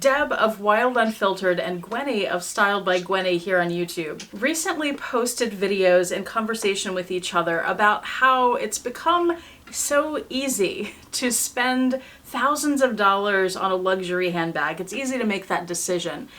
Deb of Wild Unfiltered and Gwenny of Styled by Gwenny here on YouTube recently posted videos in conversation with each other about how it's become so easy to spend thousands of dollars on a luxury handbag. It's easy to make that decision.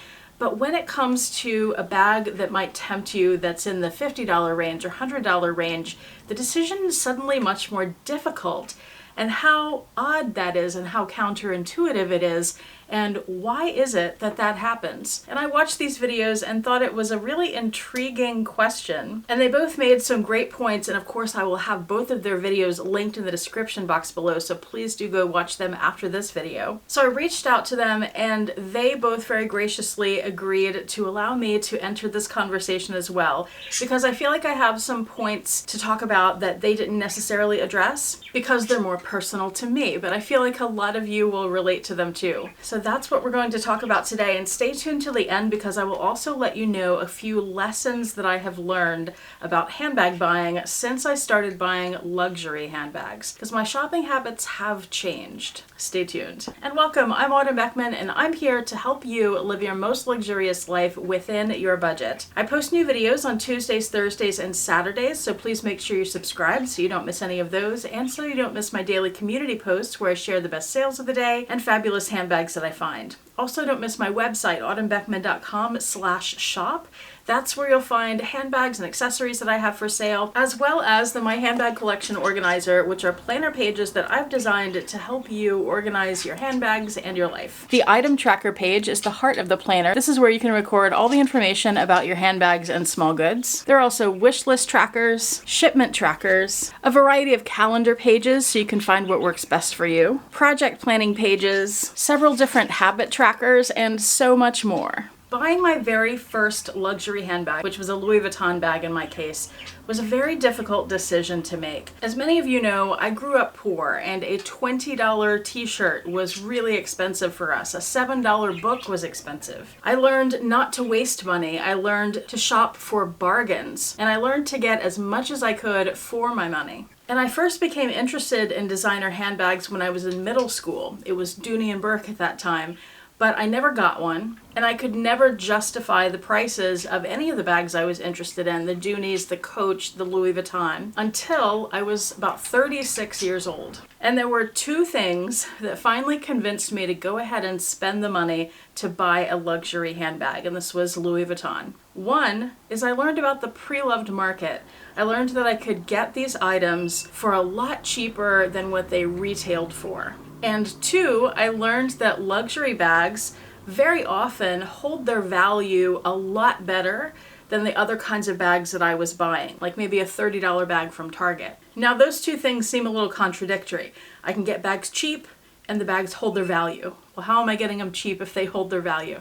But when it comes to a bag that might tempt you that's in the $50 range or $100 range, the decision is suddenly much more difficult. And how odd that is and how counterintuitive it is, and why is it that that happens? And I watched these videos and thought it was a really intriguing question. And they both made some great points, and of course I will have both of their videos linked in the description box below, so please do go watch them after this video. So I reached out to them and they both very graciously agreed to allow me to enter this conversation as well, because I feel like I have some points to talk about that they didn't necessarily address because they're more personal to me, but I feel like a lot of you will relate to them too. So that's what we're going to talk about today, and stay tuned till the end because I will also let you know a few lessons that I have learned about handbag buying since I started buying luxury handbags, because my shopping habits have changed. Stay tuned. And welcome, I'm Autumn Beckman and I'm here to help you live your most luxurious life within your budget. I post new videos on Tuesdays, Thursdays, and Saturdays, so please make sure you're subscribed so you don't miss any of those, and so you don't miss my daily community posts where I share the best sales of the day and fabulous handbags that I find. Also, don't miss my website, autumnbeckman.com/shop. That's where you'll find handbags and accessories that I have for sale, as well as the My Handbag Collection Organizer, which are planner pages that I've designed to help you organize your handbags and your life. The item tracker page is the heart of the planner. This is where you can record all the information about your handbags and small goods. There are also wish list trackers, shipment trackers, a variety of calendar pages so you can find what works best for you, project planning pages, several different habit trackers, and so much more. Buying my very first luxury handbag, which was a Louis Vuitton bag in my case, was a very difficult decision to make. As many of you know, I grew up poor and a $20 t-shirt was really expensive for us. A $7 book was expensive. I learned not to waste money. I learned to shop for bargains, and I learned to get as much as I could for my money. And I first became interested in designer handbags when I was in middle school. It was Dooney & Bourke at that time. But I never got one, and I could never justify the prices of any of the bags I was interested in, the Dooneys, the Coach, the Louis Vuitton, until I was about 36 years old. And there were two things that finally convinced me to go ahead and spend the money to buy a luxury handbag, and this was Louis Vuitton. One is I learned about the Preloved market. I learned that I could get these items for a lot cheaper than what they retailed for. And two, I learned that luxury bags very often hold their value a lot better than the other kinds of bags that I was buying, like maybe a $30 bag from Target. Now those two things seem a little contradictory. I can get bags cheap and the bags hold their value. Well, how am I getting them cheap if they hold their value?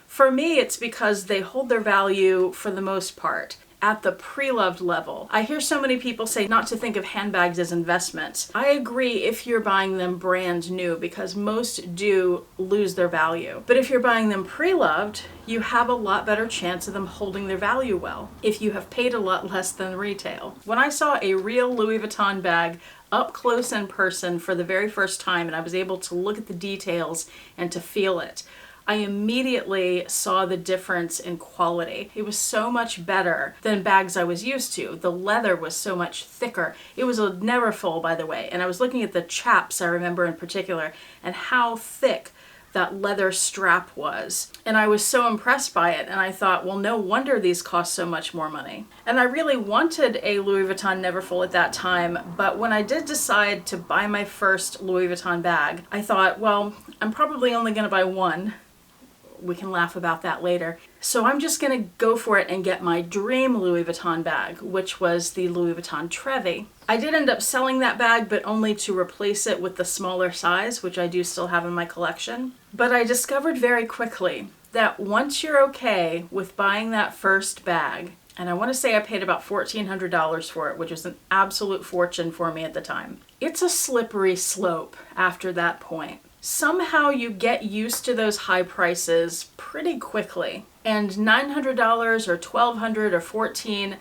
For me, it's because they hold their value for the most part at the pre-loved level. I hear so many people say not to think of handbags as investments. I agree if you're buying them brand new, because most do lose their value. But if you're buying them pre-loved, you have a lot better chance of them holding their value well if you have paid a lot less than retail. When I saw a real Louis Vuitton bag up close in person for the very first time and I was able to look at the details and to feel it, I immediately saw the difference in quality. It was so much better than bags I was used to. The leather was so much thicker. It was a Neverfull, by the way, and I was looking at the chaps, I remember in particular, and how thick that leather strap was. And I was so impressed by it, and I thought, well, no wonder these cost so much more money. And I really wanted a Louis Vuitton Neverfull at that time, but when I did decide to buy my first Louis Vuitton bag, I thought, well, I'm probably only gonna buy one. We can laugh about that later. So I'm just gonna go for it and get my dream Louis Vuitton bag, which was the Louis Vuitton Trevi. I did end up selling that bag, but only to replace it with the smaller size, which I do still have in my collection. But I discovered very quickly that once you're okay with buying that first bag, and I want to say I paid about $1,400 for it, which was an absolute fortune for me at the time, it's a slippery slope after that point. Somehow you get used to those high prices pretty quickly, and $900 or $1,200 or $1,400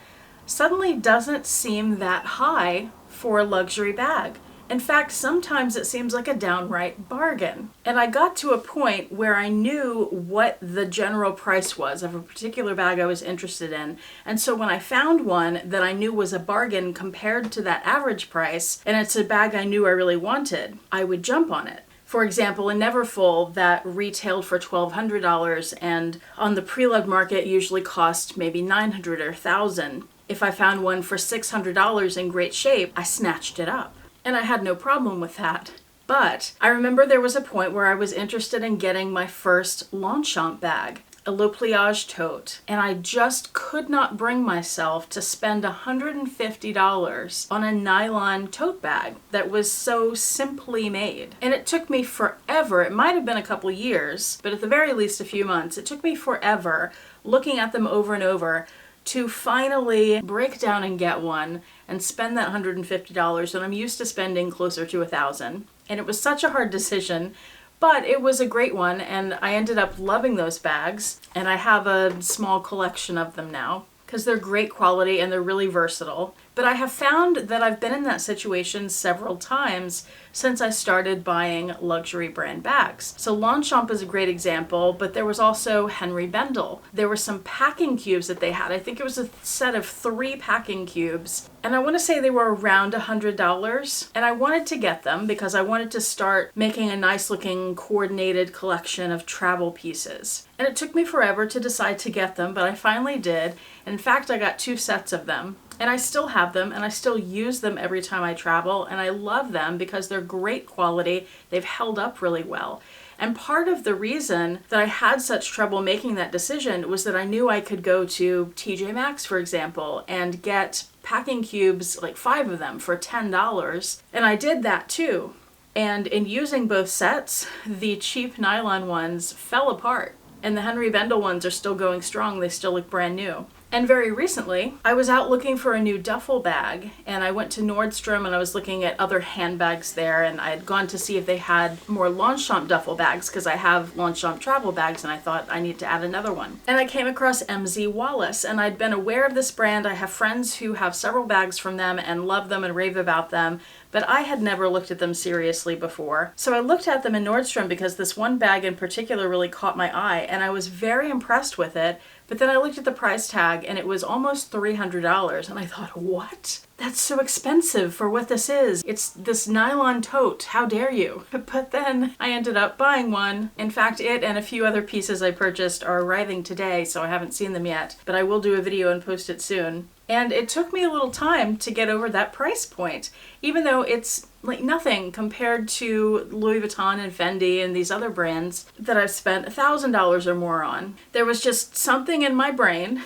suddenly doesn't seem that high for a luxury bag. In fact, sometimes it seems like a downright bargain. And I got to a point where I knew what the general price was of a particular bag I was interested in. And so when I found one that I knew was a bargain compared to that average price, and it's a bag I knew I really wanted, I would jump on it. For example, a Neverfull that retailed for $1,200 and on the Preloved market usually cost maybe $900 or $1,000. If I found one for $600 in great shape, I snatched it up. And I had no problem with that. But I remember there was a point where I was interested in getting my first Longchamp bag, a low pliage tote, and I just could not bring myself to spend $150 on a nylon tote bag that was so simply made. And it took me forever, it might have been a couple years, but at the very least a few months, it took me forever looking at them over and over to finally break down and get one and spend that $150 when I'm used to spending closer to $1,000. And it was such a hard decision, but it was a great one, and I ended up loving those bags, and I have a small collection of them now because they're great quality and they're really versatile. But I have found that I've been in that situation several times since I started buying luxury brand bags. So Longchamp is a great example, but there was also Henry Bendel. There were some packing cubes that they had. I think it was a set of 3 packing cubes, and I want to say they were around $100, and I wanted to get them because I wanted to start making a nice looking coordinated collection of travel pieces. And it took me forever to decide to get them, but I finally did. And in fact, I got 2 sets of them. And I still have them, and I still use them every time I travel, and I love them because they're great quality. They've held up really well. And part of the reason that I had such trouble making that decision was that I knew I could go to TJ Maxx, for example, and get packing cubes, like 5 of them, for $10. And I did that too. And in using both sets, the cheap nylon ones fell apart. And the Henry Bendel ones are still going strong. They still look brand new. And very recently, I was out looking for a new duffel bag, and I went to Nordstrom and I was looking at other handbags there, and I had gone to see if they had more Longchamp duffel bags because I have Longchamp travel bags and I thought I need to add another one. And I came across MZ Wallace, and I'd been aware of this brand. I have friends who have several bags from them and love them and rave about them, but I had never looked at them seriously before. So I looked at them in Nordstrom because this one bag in particular really caught my eye, and I was very impressed with it. But then I looked at the price tag and it was almost $300, and I thought, what? That's so expensive for what this is. It's this nylon tote. How dare you? But then I ended up buying one. In fact, it and a few other pieces I purchased are arriving today, so I haven't seen them yet, but I will do a video and post it soon. And it took me a little time to get over that price point, even though it's like nothing compared to Louis Vuitton and Fendi and these other brands that I've spent $1,000 or more on. There was just something in my brain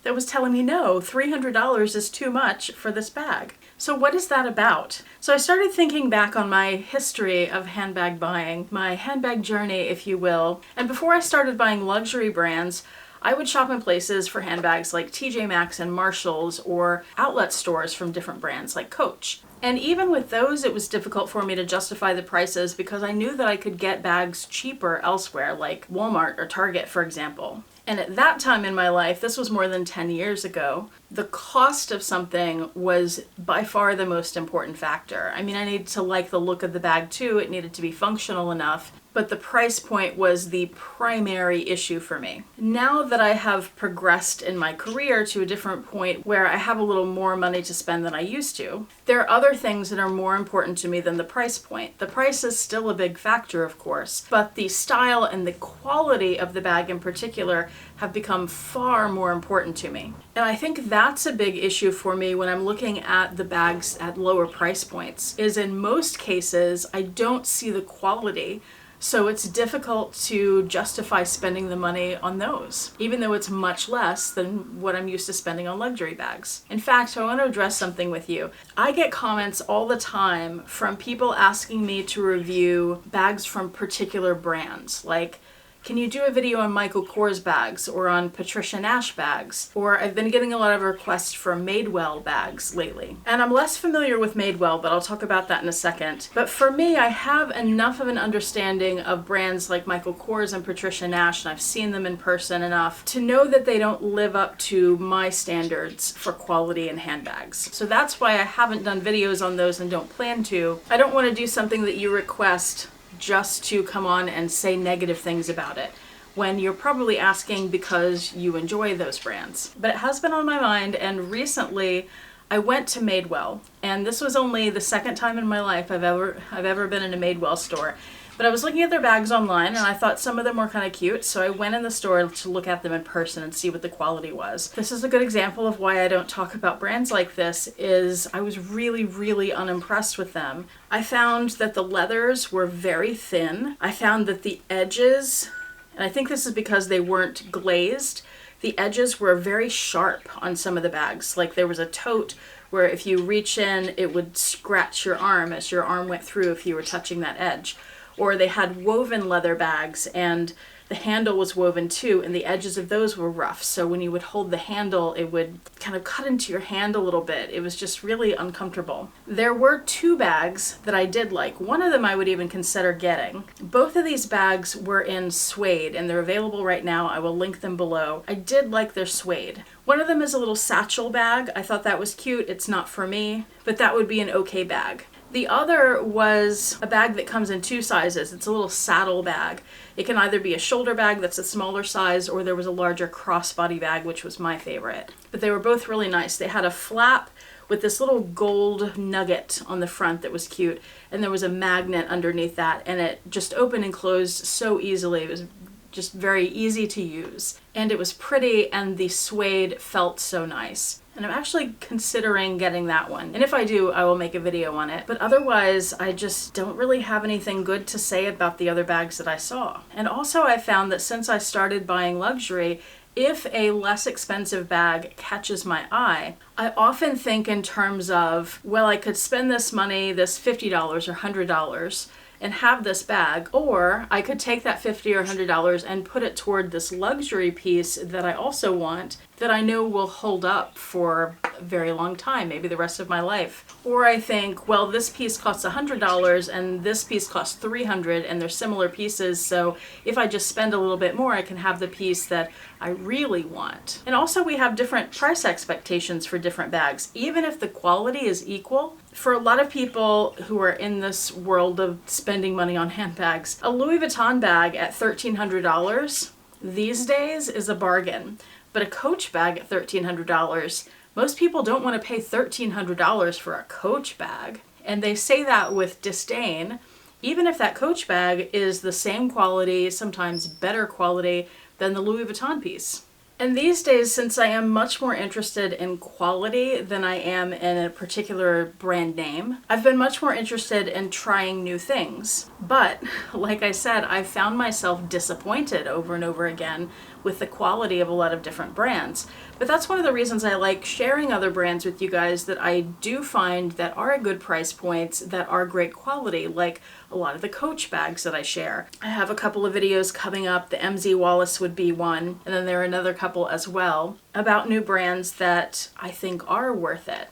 that was telling me, no, $300 is too much for this bag. So what is that about? So I started thinking back on my history of handbag buying, my handbag journey, if you will. And before I started buying luxury brands, I would shop in places for handbags like TJ Maxx and Marshall's, or outlet stores from different brands like Coach. And even with those, it was difficult for me to justify the prices because I knew that I could get bags cheaper elsewhere, like Walmart or Target, for example. And at that time in my life, this was more than 10 years ago, the cost of something was by far the most important factor. I mean, I needed to like the look of the bag too. It needed to be functional enough. But the price point was the primary issue for me. Now that I have progressed in my career to a different point where I have a little more money to spend than I used to, there are other things that are more important to me than the price point. The price is still a big factor, of course, but the style and the quality of the bag in particular have become far more important to me. And I think that's a big issue for me when I'm looking at the bags at lower price points, is in most cases, I don't see the quality. So it's difficult to justify spending the money on those, even though it's much less than what I'm used to spending on luxury bags. In fact, I want to address something with you. I get comments all the time from people asking me to review bags from particular brands, like Can you do a video on Michael Kors bags or on Patricia Nash bags? Or I've been getting a lot of requests for Madewell bags lately. And I'm less familiar with Madewell, but I'll talk about that in a second. But for me, I have enough of an understanding of brands like Michael Kors and Patricia Nash, and I've seen them in person enough to know that they don't live up to my standards for quality in handbags. So that's why I haven't done videos on those and don't plan to. I don't want to do something that you request just to come on and say negative things about it, when you're probably asking because you enjoy those brands. But it has been on my mind, and recently I went to Madewell, and this was only the second time in my life I've ever been in a Madewell store. But I was looking at their bags online, and I thought some of them were kind of cute, so I went in the store to look at them in person and see what the quality was. This is a good example of why I don't talk about brands like this, is I was really, really unimpressed with them. I found that the leathers were very thin. I found that the edges, and I think this is because they weren't glazed, the edges were very sharp on some of the bags. Like there was a tote where if you reach in, it would scratch your arm as your arm went through if you were touching that edge. Or they had woven leather bags, and the handle was woven too, and the edges of those were rough. So when you would hold the handle, it would kind of cut into your hand a little bit. It was just really uncomfortable. There were two bags that I did like. One of them I would even consider getting. Both of these bags were in suede, and they're available right now. I will link them below. I did like their suede. One of them is a little satchel bag. I thought that was cute. It's not for me, but that would be an okay bag. The other was a bag that comes in two sizes. It's a little saddle bag. It can either be a shoulder bag that's a smaller size, or there was a larger crossbody bag, which was my favorite. But they were both really nice. They had a flap with this little gold nugget on the front that was cute, and there was a magnet underneath that, and it just opened and closed so easily. It was just very easy to use. And it was pretty, and the suede felt so nice. And I'm actually considering getting that one. And if I do, I will make a video on it. But otherwise, I just don't really have anything good to say about the other bags that I saw. And also I found that since I started buying luxury, if a less expensive bag catches my eye, I often think in terms of, well, I could spend this money, this $50 or $100, and have this bag, or I could take that $50 or $100 and put it toward this luxury piece that I also want, that I know will hold up for a very long time, maybe the rest of my life. Or I think, well, this piece costs $100 and this piece costs $300, and they're similar pieces, so if I just spend a little bit more, I can have the piece that I really want. And also we have different price expectations for different bags, even if the quality is equal. For a lot of people who are in this world of spending money on handbags, a Louis Vuitton bag at $1,300 these days is a bargain. But a Coach bag at $1,300, most people don't want to pay $1,300 for a Coach bag. And they say that with disdain, even if that Coach bag is the same quality, sometimes better quality than the Louis Vuitton piece. And these days, since I am much more interested in quality than I am in a particular brand name, I've been much more interested in trying new things. But, like I said, I've found myself disappointed over and over again with the quality of a lot of different brands. But that's one of the reasons I like sharing other brands with you guys that I do find that are at good price points, that are great quality, like a lot of the Coach bags that I share. I have a couple of videos coming up. The MZ Wallace would be one, and then there are another couple as well about new brands that I think are worth it.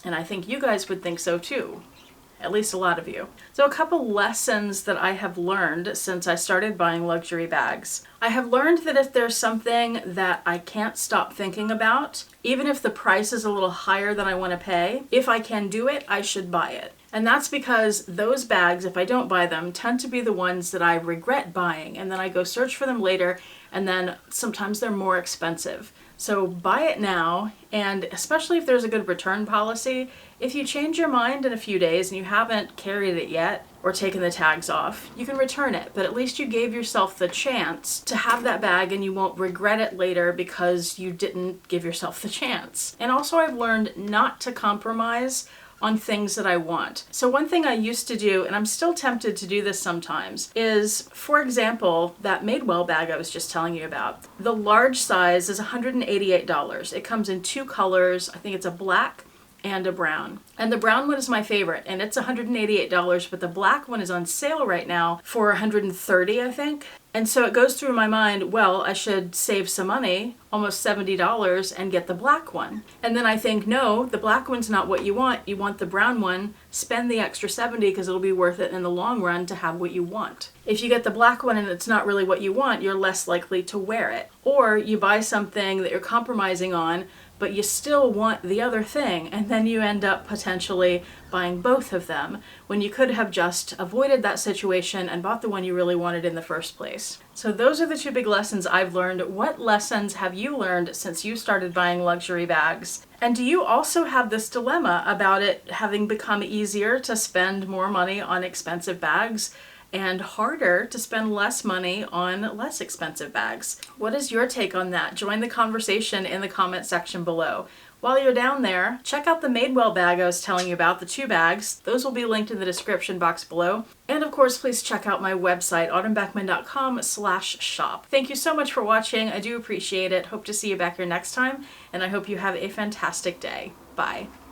And I think you guys would think so too. At least a lot of you. So a couple lessons that I have learned since I started buying luxury bags. I have learned that if there's something that I can't stop thinking about, even if the price is a little higher than I want to pay, if I can do it, I should buy it. And that's because those bags, if I don't buy them, tend to be the ones that I regret buying, and then I go search for them later, and then sometimes they're more expensive. So buy it now, and especially if there's a good return policy, if you change your mind in a few days and you haven't carried it yet or taken the tags off, you can return it. But at least you gave yourself the chance to have that bag, and you won't regret it later because you didn't give yourself the chance. And also I've learned not to compromise on things that I want. So one thing I used to do, and I'm still tempted to do this sometimes, is, for example, that Madewell bag I was just telling you about. The large size is $188. It comes in two colors. I think it's a black and a brown. And the brown one is my favorite, and it's $188, but the black one is on sale right now for $130, I think. And so it goes through my mind, well, I should save some money, almost $70, and get the black one. And then I think, no, the black one's not what you want. You want the brown one. Spend the extra $70 because it'll be worth it in the long run to have what you want. If you get the black one and it's not really what you want, you're less likely to wear it. Or you buy something that you're compromising on, but you still want the other thing, and then you end up potentially buying both of them when you could have just avoided that situation and bought the one you really wanted in the first place. So those are the two big lessons I've learned. What lessons have you learned since you started buying luxury bags? And do you also have this dilemma about it having become easier to spend more money on expensive bags and harder to spend less money on less expensive bags? What is your take on that? Join the conversation in the comment section below. While you're down there, check out the Madewell bag I was telling you about, the 2 bags. Those will be linked in the description box below. And of course, please check out my website, autumnbeckman.com/shop. Thank you so much for watching. I do appreciate it. Hope to see you back here next time, and I hope you have a fantastic day. Bye.